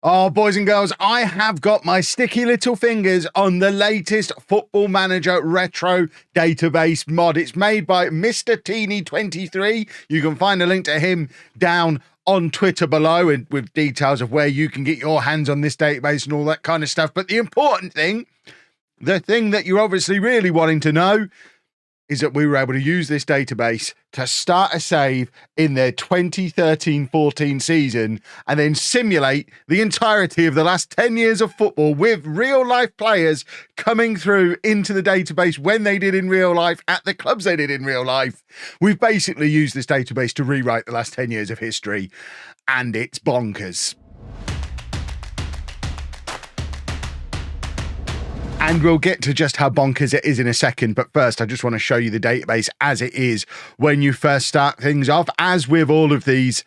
Oh, boys and girls, I have got my sticky little fingers on the latest Football Manager Retro Database mod. It's made by Mr. Teeny23. You can find a link to him down on Twitter below and with details of where you can get your hands on this database and all that kind of stuff. But the important thing, the thing that you're obviously really wanting to know, is that we were able to use this database to start a save in their 2013-14 season and then simulate the entirety of the last 10 years of football with real-life players coming through into the database when they did in real life at the clubs they did in real life. We've basically used this database to rewrite the last 10 years of history, and it's bonkers. And we'll get to just how bonkers it is in a second. But first, I just want to show you the database as it is when you first start things off. As with all of these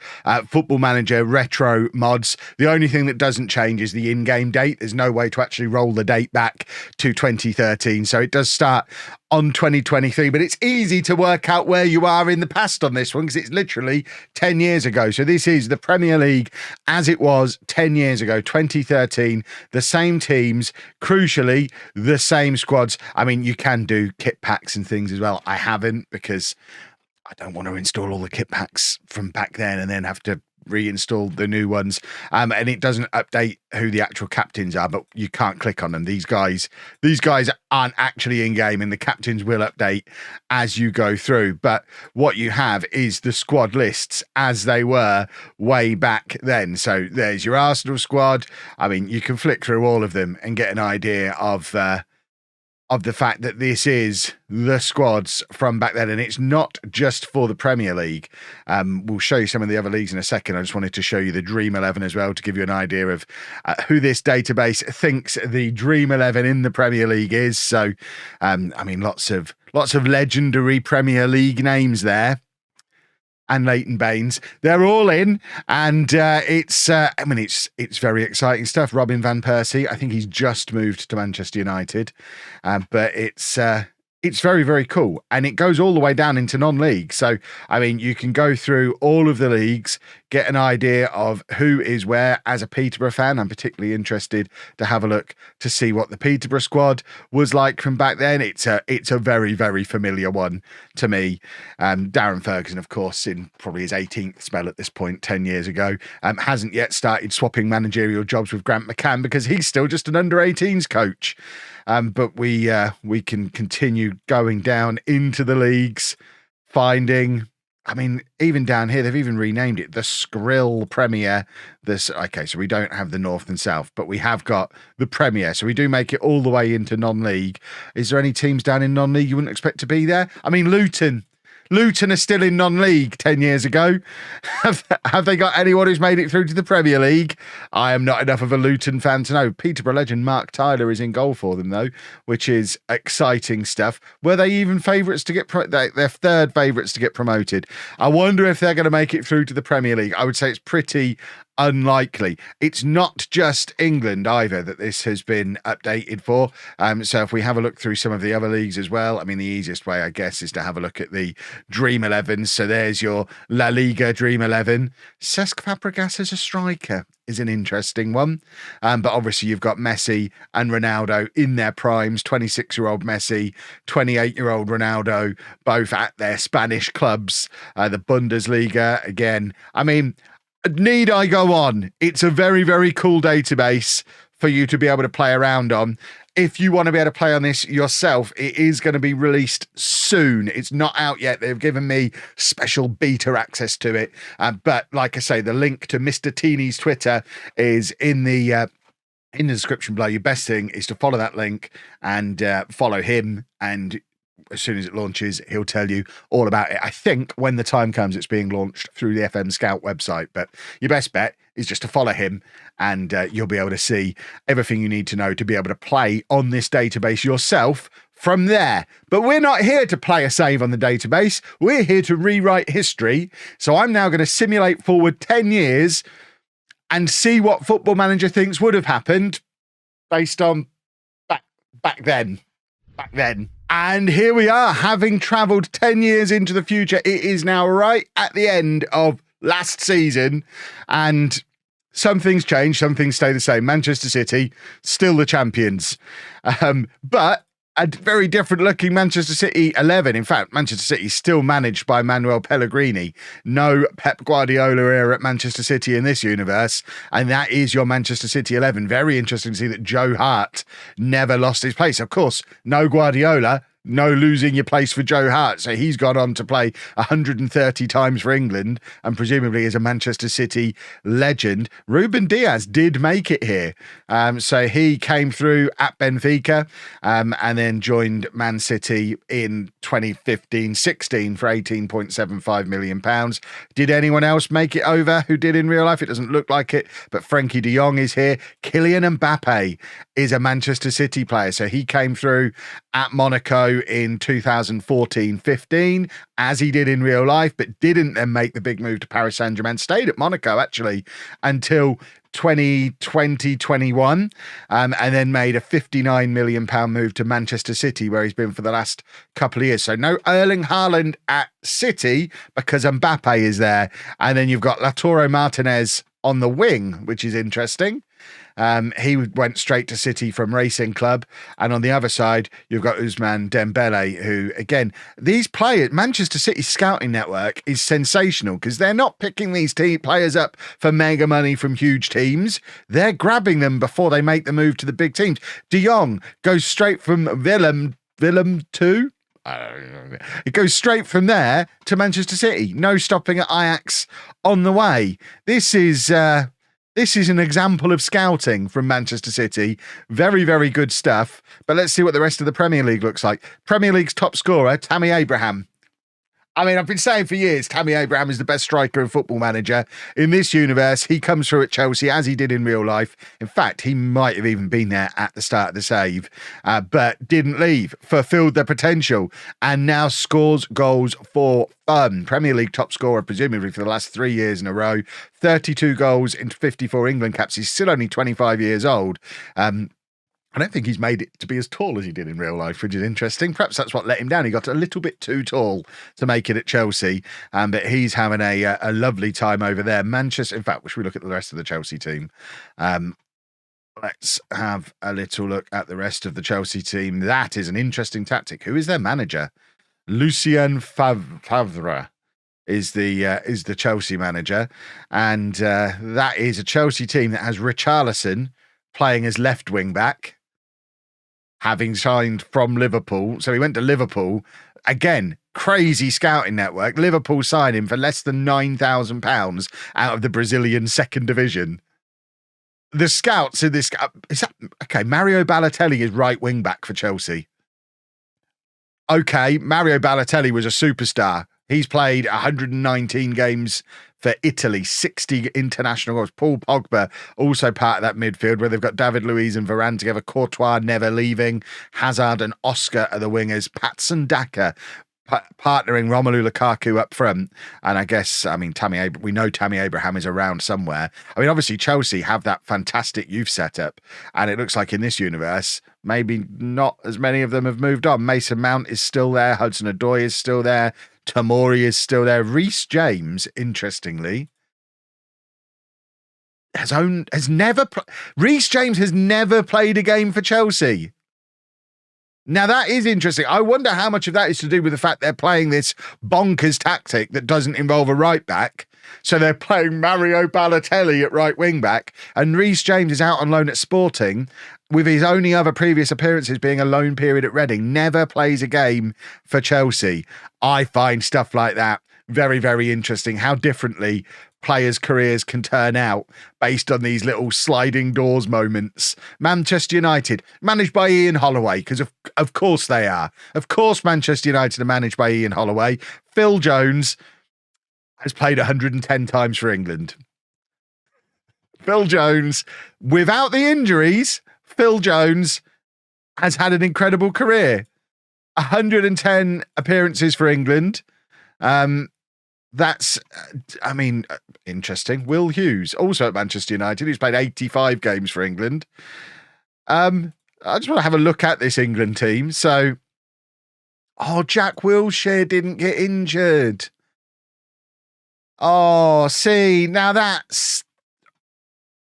Football Manager retro mods, the only thing that doesn't change is the in-game date. There's no way to actually roll the date back to 2013. So it does start on 2023, but it's easy to work out where you are in the past on this one because it's literally 10 years ago. So this is the Premier League as it was 10 years ago, 2013, the same teams, crucially, the same squads. I mean, you can do kit packs and things as well. I haven't because I don't want to install all the kit packs from back then and then have to reinstall the new ones, and it doesn't update who the actual captains are, but you can't click on them. These guys aren't actually in game, and the captains will update as you go through. But what you have is the squad lists as they were way back then. So there's your Arsenal squad. I mean, you can flick through all of them and get an idea of the fact that this is the squads from back then, and it's not just for the Premier League. We'll show you some of the other leagues in a second. I just wanted to show you the Dream 11 as well to give you an idea of who this database thinks the Dream 11 in the Premier League is. So, I mean, lots of legendary Premier League names there. And Leighton Baines, they're all in, and it's very exciting stuff. Robin van Persie, I think he's just moved to Manchester United, but it's very, very cool, and it goes all the way down into non-league. So, I mean, you can go through all of the leagues, get an idea of who is where. As a Peterborough fan, I'm particularly interested to have a look to see what the Peterborough squad was like from back then. It's a very, very familiar one to me. Darren Ferguson, of course, in probably his 18th spell at this point, 10 years ago, hasn't yet started swapping managerial jobs with Grant McCann because he's still just an under-18s coach. But we can continue going down into the leagues, finding, I mean, even down here, they've even renamed it the Skrill Premier. Okay, so we don't have the North and South, but we have got the Premier. So we do make it all the way into non-league. Is there any teams down in non-league you wouldn't expect to be there? I mean, Luton are still in non-league 10 years ago. Have they got anyone who's made it through to the Premier League? I am not enough of a Luton fan to know. Peterborough legend Mark Tyler is in goal for them, though, which is exciting stuff. Were they even favourites to get they're third favourites to get promoted? I wonder if they're going to make it through to the Premier League. I would say it's pretty unlikely. It's not just England either that this has been updated for. So if we have a look through some of the other leagues as well, I mean, the easiest way, I guess, is to have a look at the Dream 11s. So there's your La Liga Dream 11. Cesc Fabregas as a striker is an interesting one. But obviously you've got Messi and Ronaldo in their primes, 26-year-old Messi, 28-year-old Ronaldo, both at their Spanish clubs, the Bundesliga again. I mean, need I go on? It's a very, very cool database for you to be able to play around on. If you want to be able to play on this yourself, it is going to be released soon. It's not out yet. They've given me special beta access to it. But like I say, the link to Mr. Teeny's Twitter is in the description below. Your best thing is to follow that link and follow him, and as soon as it launches, he'll tell you all about it. I think when the time comes, it's being launched through the FM Scout website, but your best bet is just to follow him, and you'll be able to see everything you need to know to be able to play on this database yourself from there. But we're not here to play a save on the database. We're here to rewrite history. So I'm now going to simulate forward 10 years and see what Football Manager thinks would have happened based on back then. And here we are, having travelled 10 years into the future. It is now right at the end of last season, and some things change, some things stay the same. Manchester City, still the champions. But a very different looking Manchester City 11. In fact, Manchester City is still managed by Manuel Pellegrini. No Pep Guardiola era at Manchester City in this universe. And that is your Manchester City 11. Very interesting to see that Joe Hart never lost his place. Of course, no Guardiola. No losing your place for Joe Hart. So he's gone on to play 130 times for England and presumably is a Manchester City legend. Ruben Diaz did make it here. So he came through at Benfica and then joined Man City in 2015-16 for £18.75 million. Did anyone else make it over who did in real life? It doesn't look like it, but Frankie de Jong is here. Kylian Mbappe is a Manchester City player. So he came through at Monaco in 2014-15, as he did in real life, but didn't then make the big move to Paris Saint-Germain. Stayed at Monaco, actually, until 2020-21, and then made a £59 million move to Manchester City, where he's been for the last couple of years. So no Erling Haaland at City because Mbappe is there. And then you've got Lautaro Martinez on the wing, which is interesting. He went straight to City from Racing Club. And on the other side, you've got Ousmane Dembele, who, again, these players, Manchester City's scouting network is sensational because they're not picking these players up for mega money from huge teams. They're grabbing them before they make the move to the big teams. De Jong goes straight from Willem 2. It goes straight from there to Manchester City. No stopping at Ajax on the way. This is an example of scouting from Manchester City. Very, very good stuff. But let's see what the rest of the Premier League looks like. Premier League's top scorer, Tammy Abraham. I mean, I've been saying for years, Tammy Abraham is the best striker and Football Manager. In this universe, he comes through at Chelsea as he did in real life. In fact, he might have even been there at the start of the save, but didn't leave, fulfilled their potential, and now scores goals for fun. Premier League top scorer, presumably for the last 3 years in a row. 32 goals in 54 England caps. He's still only 25 years old. I don't think he's made it to be as tall as he did in real life, which is interesting. Perhaps that's what let him down. He got a little bit too tall to make it at Chelsea, but he's having a lovely time over there. Manchester, in fact, should we look at the rest of the Chelsea team? Let's have a little look at the rest of the Chelsea team. That is an interesting tactic. Who is their manager? Lucien Favre is the Chelsea manager, and that is a Chelsea team that has Richarlison playing as left wing back, having signed from Liverpool. So he went to Liverpool. Again, crazy scouting network. Liverpool signed him for less than £9,000 out of the Brazilian second division. The scouts in this... Okay, Mario Balotelli is right wing back for Chelsea. Okay, Mario Balotelli was a superstar. He's played 119 games for Italy, 60 international goals. Paul Pogba, also part of that midfield where they've got David Luiz and Varane together. Courtois never leaving. Hazard and Oscar are the wingers. Patson Daka partnering Romelu Lukaku up front. And I guess, we know Tammy Abraham is around somewhere. I mean, obviously Chelsea have that fantastic youth setup. And it looks like in this universe, maybe not as many of them have moved on. Mason Mount is still there. Hudson-Odoi is still there. Tomori is still there. Reece James, interestingly, Reece James has never played a game for Chelsea. Now that is interesting. I wonder how much of that is to do with the fact they're playing this bonkers tactic that doesn't involve a right back. So they're playing Mario Balotelli at right wing back, and Reece James is out on loan at Sporting, with his only other previous appearances being a loan period at Reading. Never plays a game for Chelsea. I find stuff like that very, very interesting. How differently players' careers can turn out based on these little sliding doors moments. Manchester United, managed by Ian Holloway, because of course they are. Of course Manchester United are managed by Ian Holloway. Phil Jones has played 110 times for England. Phil Jones, without the injuries, Phil Jones has had an incredible career. 110 appearances for England. That's, interesting. Will Hughes, also at Manchester United, who's played 85 games for England. I just want to have a look at this England team. So, Jack Wilshere didn't get injured. Oh, see, now that's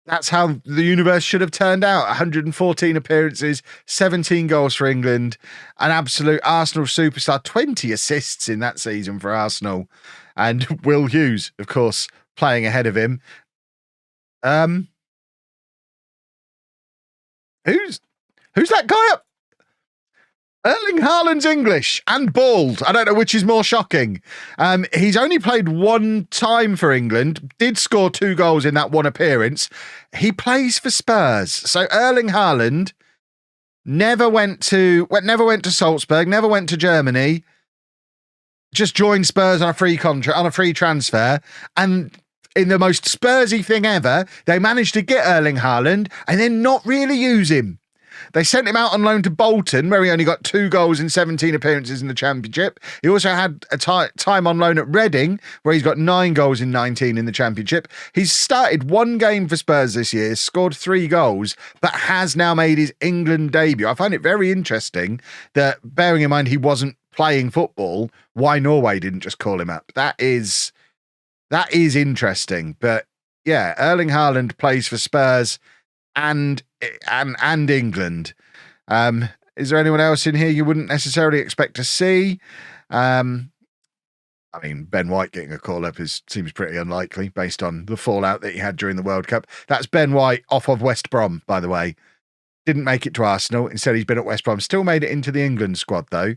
That's how the universe should have turned out. 114 appearances, 17 goals for England, an absolute Arsenal superstar, 20 assists in that season for Arsenal. And Will Hughes, of course, playing ahead of him. Who's that guy up? Erling Haaland's English and bald. I don't know which is more shocking. He's only played one time for England, did score 2 goals in that one appearance. He plays for Spurs. So Erling Haaland never went to Salzburg, never went to Germany, just joined Spurs on a free contract, on a free transfer. And in the most Spursy thing ever, they managed to get Erling Haaland and then not really use him. They sent him out on loan to Bolton, where he only got 2 goals in 17 appearances in the Championship. He also had a time on loan at Reading, where he's got 9 goals in 19 in the Championship. He's started 1 game for Spurs this year, scored 3 goals, but has now made his England debut. I find it very interesting that, bearing in mind he wasn't playing football, why Norway didn't just call him up. That is interesting. But yeah, Erling Haaland plays for Spurs and England. Is there anyone else in here you wouldn't necessarily expect to see? I mean, Ben White getting a call up seems pretty unlikely based on the fallout that he had during the World Cup. That's Ben White off of West Brom, by the way. Didn't make it to Arsenal. Instead, he's been at West Brom. Still made it into the England squad, though.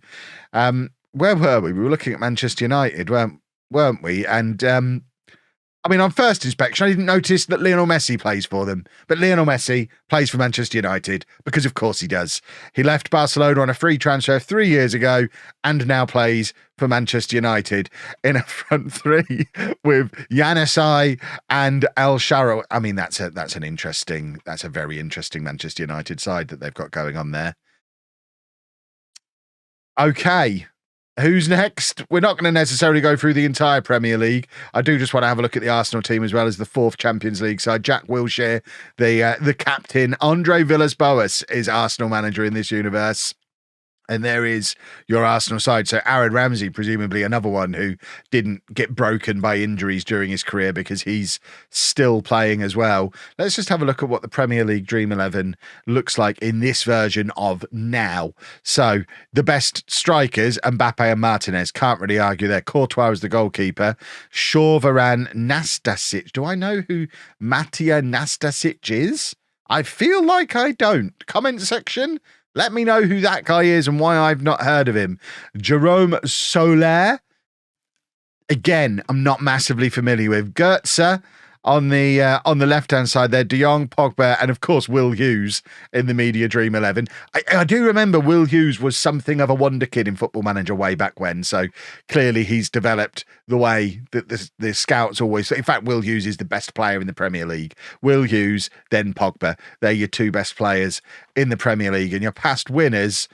Where were we? We were looking at Manchester United, weren't we? And I mean, on first inspection, I didn't notice that Lionel Messi plays for them. But Lionel Messi plays for Manchester United because, of course, he does. He left Barcelona on a free transfer 3 years ago and now plays for Manchester United in a front three with Januzaj and El Shaarawy. I mean, that's a very interesting Manchester United side that they've got going on there. Okay. Who's next? We're not going to necessarily go through the entire Premier League. I do just want to have a look at the Arsenal team as well as the 4th Champions League side. Jack Wilshere, the captain. Andre Villas-Boas is Arsenal manager in this universe. And there is your Arsenal side. So Aaron Ramsey, presumably another one who didn't get broken by injuries during his career because he's still playing as well. Let's just have a look at what the Premier League Dream 11 looks like in this version of now. So the best strikers, Mbappe and Martinez. Can't really argue there. Courtois is the goalkeeper. Shaw, Varane, Nastasic. Do I know who Matija Nastasic is? I feel like I don't. Comment section. Let me know who that guy is and why I've not heard of him. Jerome Soler. Again, I'm not massively familiar with. Goetze on the left-hand side there. De Jong, Pogba, and of course Will Hughes in the Media Dream 11. I do remember Will Hughes was something of a wonder kid in Football Manager way back when, so clearly he's developed the way that the scouts always... In fact, Will Hughes is the best player in the Premier League. Will Hughes, then Pogba. They're your 2 best players in the Premier League, and your past winners...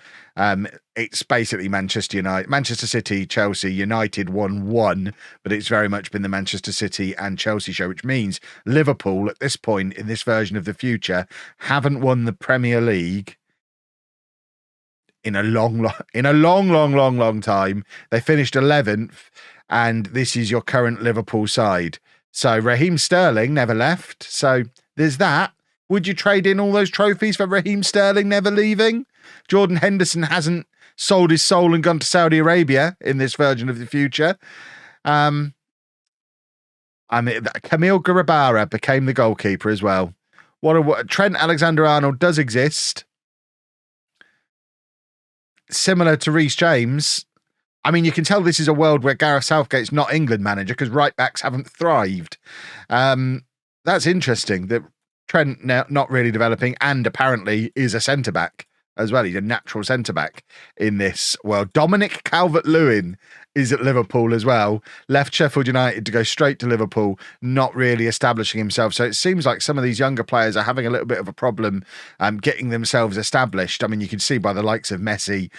it's basically Manchester United, Manchester City, Chelsea. United won 1, but it's very much been the Manchester City and Chelsea show, which means Liverpool at this point in this version of the future haven't won the Premier League in a long time. They finished 11th, and this is your current Liverpool side. So Raheem Sterling never left. So there's that. Would you trade in all those trophies for Raheem Sterling never leaving? Jordan Henderson hasn't sold his soul and gone to Saudi Arabia in this version of the future. Camille Grabara became the goalkeeper as well. Trent Alexander-Arnold does exist. Similar to Reece James. I mean, you can tell this is a world where Gareth Southgate's not England manager because right backs haven't thrived. That's interesting that Trent now not really developing and apparently is a centre-back as well. He's a natural centre-back in this world. Dominic Calvert-Lewin is at Liverpool as well. Left Sheffield United to go straight to Liverpool, not really establishing himself. So it seems like some of these younger players are having a little bit of a problem getting themselves established. I mean, you can see by the likes of Messi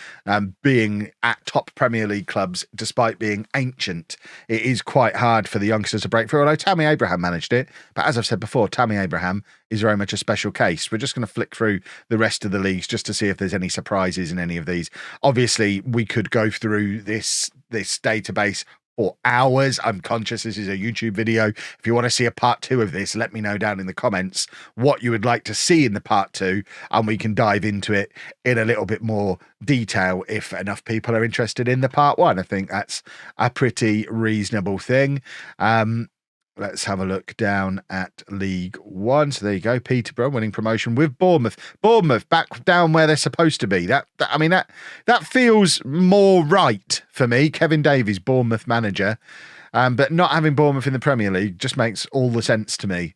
being at top Premier League clubs, despite being ancient. It is quite hard for the youngsters to break through, although Tammy Abraham managed it. But as I've said before, Tammy Abraham is very much a special case. We're just going to flick through the rest of the leagues just to see if there's any surprises in any of these. Obviously, we could go through this database for hours. I'm conscious this is a YouTube video. If you want to see a part 2 of this, let me know down in the comments what you would like to see in the part 2, and we can dive into it in a little bit more detail if enough people are interested in the part 1. I think that's a pretty reasonable thing. Let's have a look down at League One. So there you go. Peterborough winning promotion with Bournemouth. Bournemouth back down where they're supposed to be. That feels more right for me. Kevin Davies, Bournemouth manager. But not having Bournemouth in the Premier League just makes all the sense to me.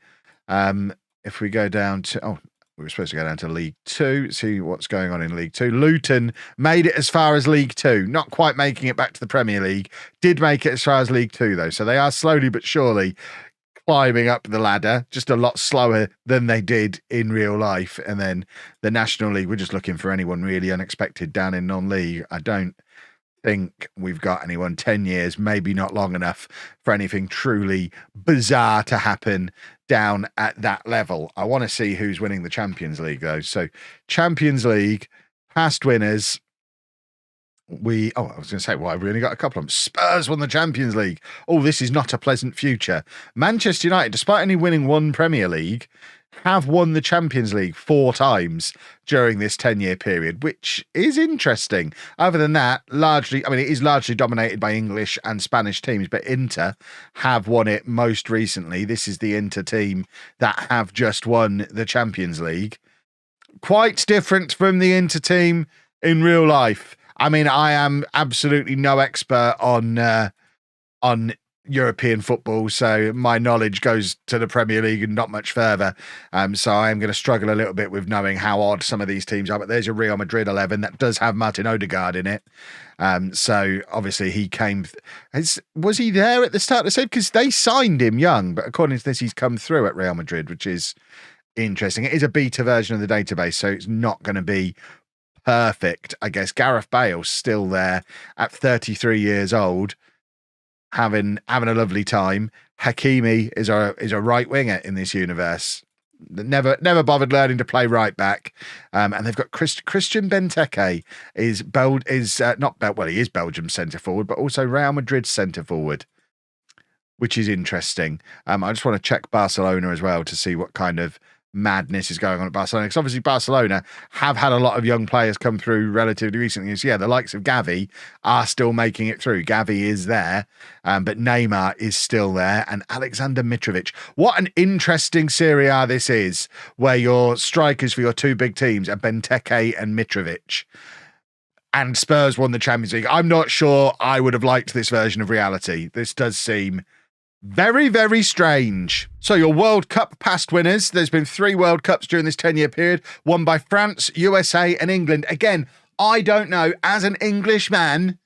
If we go down to... we were supposed to go down to League 2, see what's going on in League 2. Luton made it as far as League 2, not quite making it back to the Premier League. Did make it as far as League 2, though. So they are slowly but surely climbing up the ladder, just a lot slower than they did in real life. And then the National League, we're just looking for anyone really unexpected down in non-league. I don't think we've got anyone. 10 years, maybe not long enough for anything truly bizarre to happen down at that level. I want to see who's winning the Champions League, though. So Champions League, past winners. I was going to say, well, I've really got a couple of them. Spurs won the Champions League. Oh, this is not a pleasant future. Manchester United, despite only winning 1 Premier League, have won the Champions League 4 times during this 10-year period, which is interesting. Other than that, it is largely dominated by English and Spanish teams, but Inter have won it most recently. This is the Inter team that have just won the Champions League. Quite different from the Inter team in real life. I mean, I am absolutely no expert on European football, so my knowledge goes to the Premier League and not much further. So I am going to struggle a little bit with knowing how odd some of these teams are. But there's a Real Madrid 11 that does have Martin Odegaard in it. So obviously he came. Was he there at the start of the season? Because they signed him young, but according to this, he's come through at Real Madrid, which is interesting. It is a beta version of the database, so it's not going to be perfect. I guess Gareth Bale's still there at 33 years old, having a lovely time. Hakimi is a right winger in this universe. Never bothered learning to play right back. And they've got Christian Benteke he is Belgium's centre forward, but also Real Madrid's centre forward, which is interesting. I just want to check Barcelona as well to see what kind of madness is going on at Barcelona, because obviously Barcelona have had a lot of young players come through relatively recently. So yeah, the likes of Gavi are still making it through. Gavi is there, but Neymar is still there, and Alexander Mitrovic. What an interesting Serie A this is, where your strikers for your 2 big teams are Benteke and Mitrovic. And Spurs won the Champions League. I'm not sure I would have liked this version of reality. This does seem very, very strange. So your World Cup past winners. There's been 3 World Cups during this 10-year period, won by France, USA, and England. Again, I don't know, as an Englishman,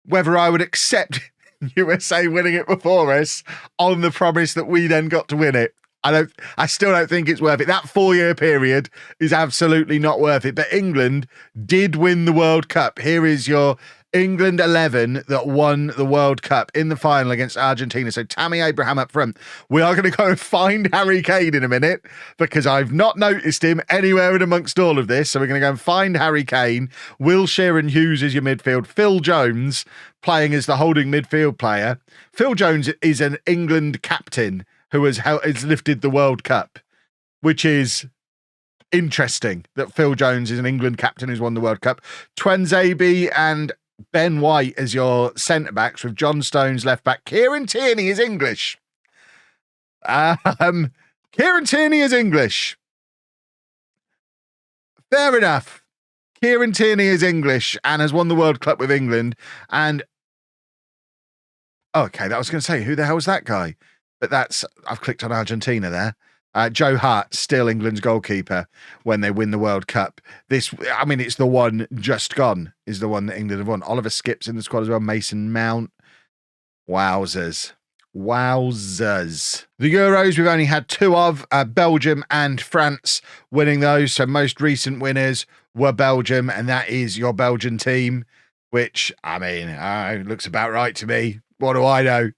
whether I would accept USA winning it before us on the promise that we then got to win it. I still don't think it's worth it. That 4-year period is absolutely not worth it. But England did win the World Cup. Here is your England 11 that won the World Cup in the final against Argentina. So Tammy Abraham up front. We are going to go and find Harry Kane in a minute, because I've not noticed him anywhere in amongst all of this. So we're going to go and find Harry Kane. Will Sheeran Hughes is your midfield. Phil Jones playing as the holding midfield player. Phil Jones is an England captain who has lifted the World Cup, which is interesting that Phil Jones is an England captain who's won the World Cup. Twanzebe and Ben White as your centre-backs, with John Stones left back. Kieran Tierney is English. Kieran Tierney is English. Fair enough. Kieran Tierney is English and has won the World Cup with England. And okay, that was going to say, who the hell was that guy? But I've clicked on Argentina there. Joe Hart, still England's goalkeeper when they win the World Cup. It's the one just gone, is the one that England have won. Oliver Skipp's in the squad as well. Mason Mount. Wowzers. The Euros, we've only had 2 of, Belgium and France winning those. So most recent winners were Belgium, and that is your Belgian team, which, looks about right to me. What do I know?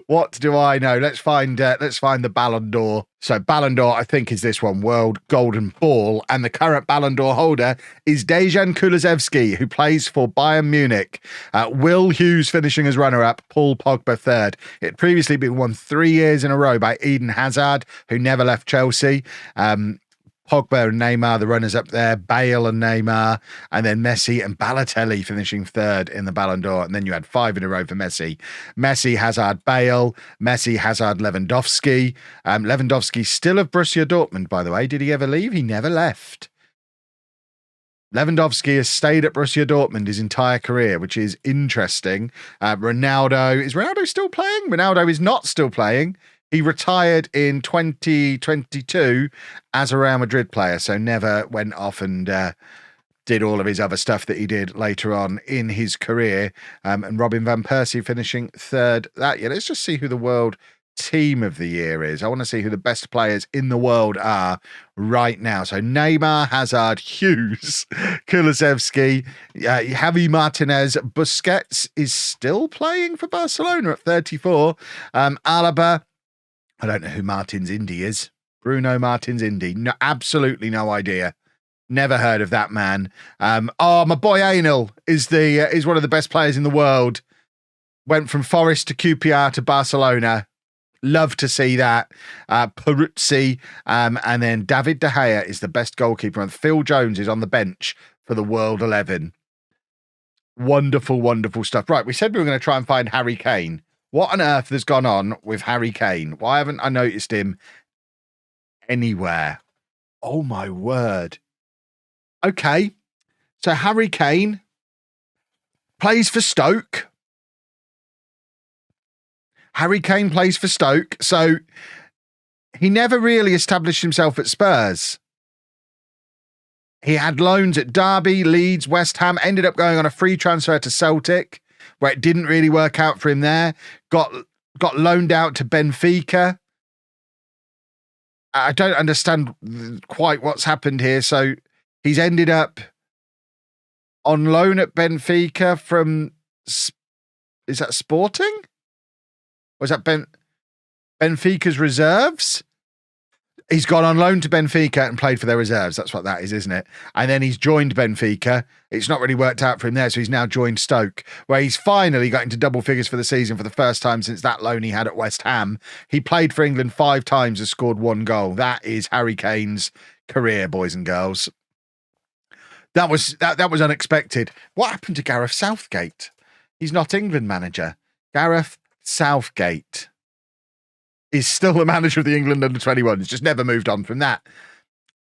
What do I know? Let's find the Ballon d'Or. So Ballon d'Or, I think, is this one, World Golden Ball, and the current Ballon d'Or holder is Dejan Kulusevski, who plays for Bayern Munich. Will Hughes finishing as runner-up, Paul Pogba third. It had previously been won 3 years in a row by Eden Hazard, who never left Chelsea. Pogba and Neymar, the runners up there, Bale and Neymar, and then Messi and Balotelli finishing third in the Ballon d'Or. And then you had 5 in a row for Messi. Messi, Hazard, Bale, Messi, Hazard, Lewandowski. Lewandowski still of Borussia Dortmund, by the way. Did he ever leave? He never left. Lewandowski has stayed at Borussia Dortmund his entire career, which is interesting. Ronaldo, is Ronaldo still playing? Ronaldo is not still playing. He retired in 2022 as a Real Madrid player, so never went off and did all of his other stuff that he did later on in his career. And Robin van Persie finishing third that year. Let's just see who the world team of the year is. I want to see who the best players in the world are right now. So Neymar, Hazard, Hughes, Kulusevski, Javi Martinez. Busquets is still playing for Barcelona at 34. Alaba. I don't know who Martins Indy is. Bruno Martins Indy. No, absolutely no idea. Never heard of that man. My boy Anel is one of the best players in the world. Went from Forest to QPR to Barcelona. Love to see that. Peruzzi, and then David De Gea is the best goalkeeper. And Phil Jones is on the bench for the World 11. Wonderful, wonderful stuff. Right, we said we were going to try and find Harry Kane. What on earth has gone on with Harry Kane? Why haven't I noticed him anywhere? Oh, my word. Okay, so Harry Kane plays for Stoke. Harry Kane plays for Stoke, so he never really established himself at Spurs. He had loans at Derby, Leeds, West Ham, ended up going on a free transfer to Celtic, where it didn't really work out for him there. Got loaned out to Benfica. I don't understand quite what's happened here. So he's ended up on loan at Benfica from, is that Sporting? Or is that Benfica's reserves? He's gone on loan to Benfica and played for their reserves. That's what that is, isn't it? And then he's joined Benfica. It's not really worked out for him there, so he's now joined Stoke, where he's finally got into double figures for the season for the first time since that loan he had at West Ham. He played for England 5 times and scored 1 goal. That is Harry Kane's career, boys and girls. That was unexpected. What happened to Gareth Southgate? He's not England manager. Gareth Southgate is still the manager of the England under-21. He's just never moved on from that.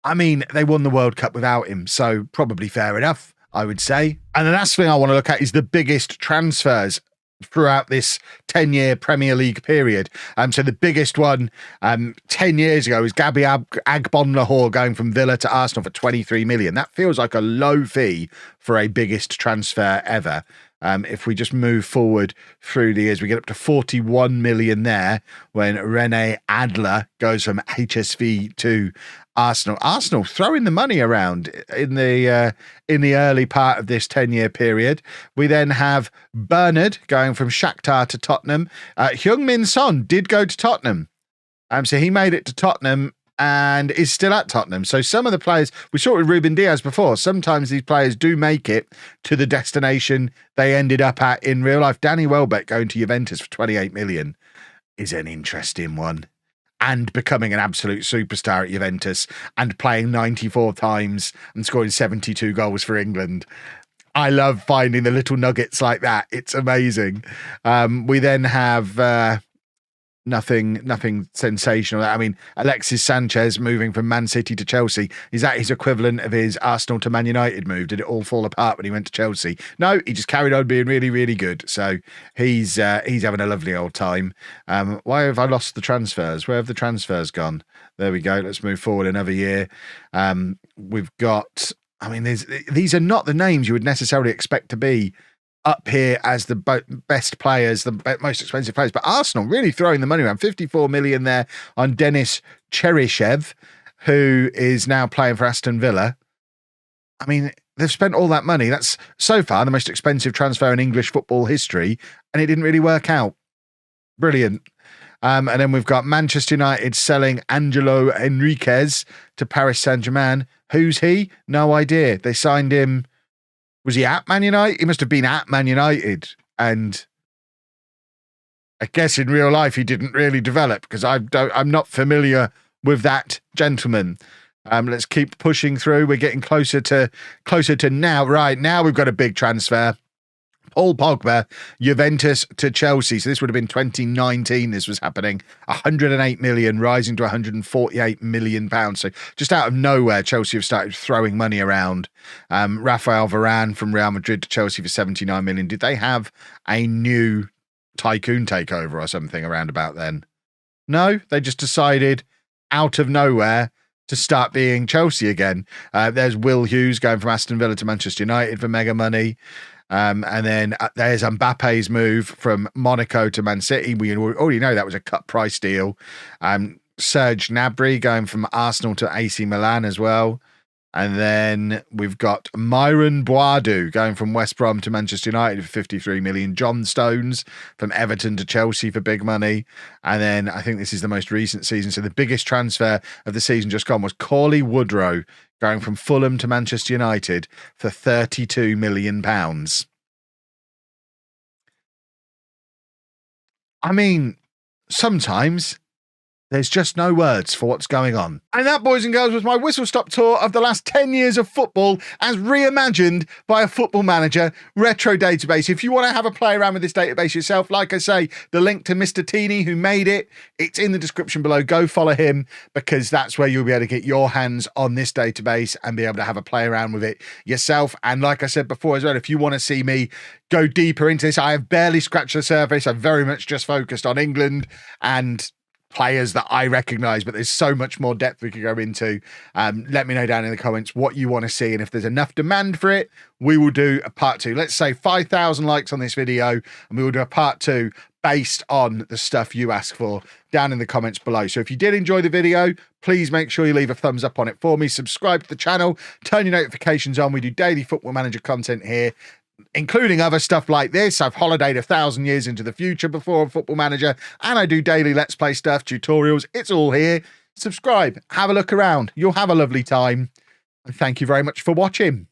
I mean, they won the World Cup without him, so probably fair enough, I would say. And the last thing I want to look at is the biggest transfers throughout this 10-year Premier League period. So the biggest one 10 years ago is Gabby Agbonlahor going from Villa to Arsenal for 23 million. That feels like a low fee for a biggest transfer ever. If we just move forward through the years, we get up to 41 million there when Rene Adler goes from HSV to Arsenal. Arsenal throwing the money around in the early part of this 10-year period. We then have Bernard going from Shakhtar to Tottenham. Heung-min Son did go to Tottenham. So he made it to Tottenham and is still at Tottenham. So some of the players, we saw it with Ruben Diaz before, sometimes these players do make it to the destination they ended up at in real life. Danny Welbeck going to Juventus for 28 million is an interesting one. And becoming an absolute superstar at Juventus and playing 94 times and scoring 72 goals for England. I love finding the little nuggets like that. It's amazing. We then have nothing sensational. I mean, Alexis Sanchez moving from Man City to Chelsea. Is that his equivalent of his Arsenal to Man United move? Did it all fall apart when he went to Chelsea? No, he just carried on being really, really good. So he's having a lovely old time. Why have I lost the transfers? Where have the transfers gone? There we go. Let's move forward another year. We've got, I mean, these are not the names you would necessarily expect to be up here as the best players, the most expensive players. But Arsenal really throwing the money around. 54 million there on Denis Cheryshev, who is now playing for Aston Villa. I mean, they've spent all that money. That's so far the most expensive transfer in English football history, and it didn't really work out. Brilliant. And then we've got Manchester United selling Angelo Henriquez to Paris Saint-Germain. Who's he? No idea. They signed him. Was he at Man United? He must have been at Man United. And I guess in real life he didn't really develop because I'm not familiar with that gentleman. Let's keep pushing through. We're getting closer to now. Right, now we've got a big transfer. Paul Pogba, Juventus to Chelsea. So this would have been 2019 this was happening. 108 million rising to 148 million pounds. So just out of nowhere, Chelsea have started throwing money around. Rafael Varane from Real Madrid to Chelsea for 79 million. Did they have a new tycoon takeover or something around about then? No, they just decided out of nowhere to start being Chelsea again. There's Will Hughes going from Aston Villa to Manchester United for mega money. And then there's Mbappe's move from Monaco to Man City. We already know that was a cut price deal. Serge Gnabry going from Arsenal to AC Milan as well. And then we've got Myron Boadu going from West Brom to Manchester United for 53 million. John Stones from Everton to Chelsea for big money. And then I think this is the most recent season. So the biggest transfer of the season just gone was Cauley Woodrow going from Fulham to Manchester United for £32 million. I mean, sometimes there's just no words for what's going on. And that, boys and girls, was my whistle-stop tour of the last 10 years of football as reimagined by a Football Manager retro database. If you want to have a play around with this database yourself, like I say, the link to Mr. Teeny, who made it, it's in the description below. Go follow him because that's where you'll be able to get your hands on this database and be able to have a play around with it yourself. And like I said before as well, if you want to see me go deeper into this, I have barely scratched the surface. I'm very much just focused on England and players that I recognise, but there's so much more depth we could go into. Let me know down in the comments what you want to see, and if there's enough demand for it, we will do a part 2. Let's say 5,000 likes on this video, and we will do a part 2 based on the stuff you ask for down in the comments below. So if you did enjoy the video, please make sure you leave a thumbs up on it for me. Subscribe to the channel, turn your notifications on. We do daily Football Manager content here, including other stuff like this. I've holidayed 1,000 years into the future before a Football Manager, and I do daily Let's Play stuff, tutorials. It's all here. Subscribe, have a look around. You'll have a lovely time, and thank you very much for watching.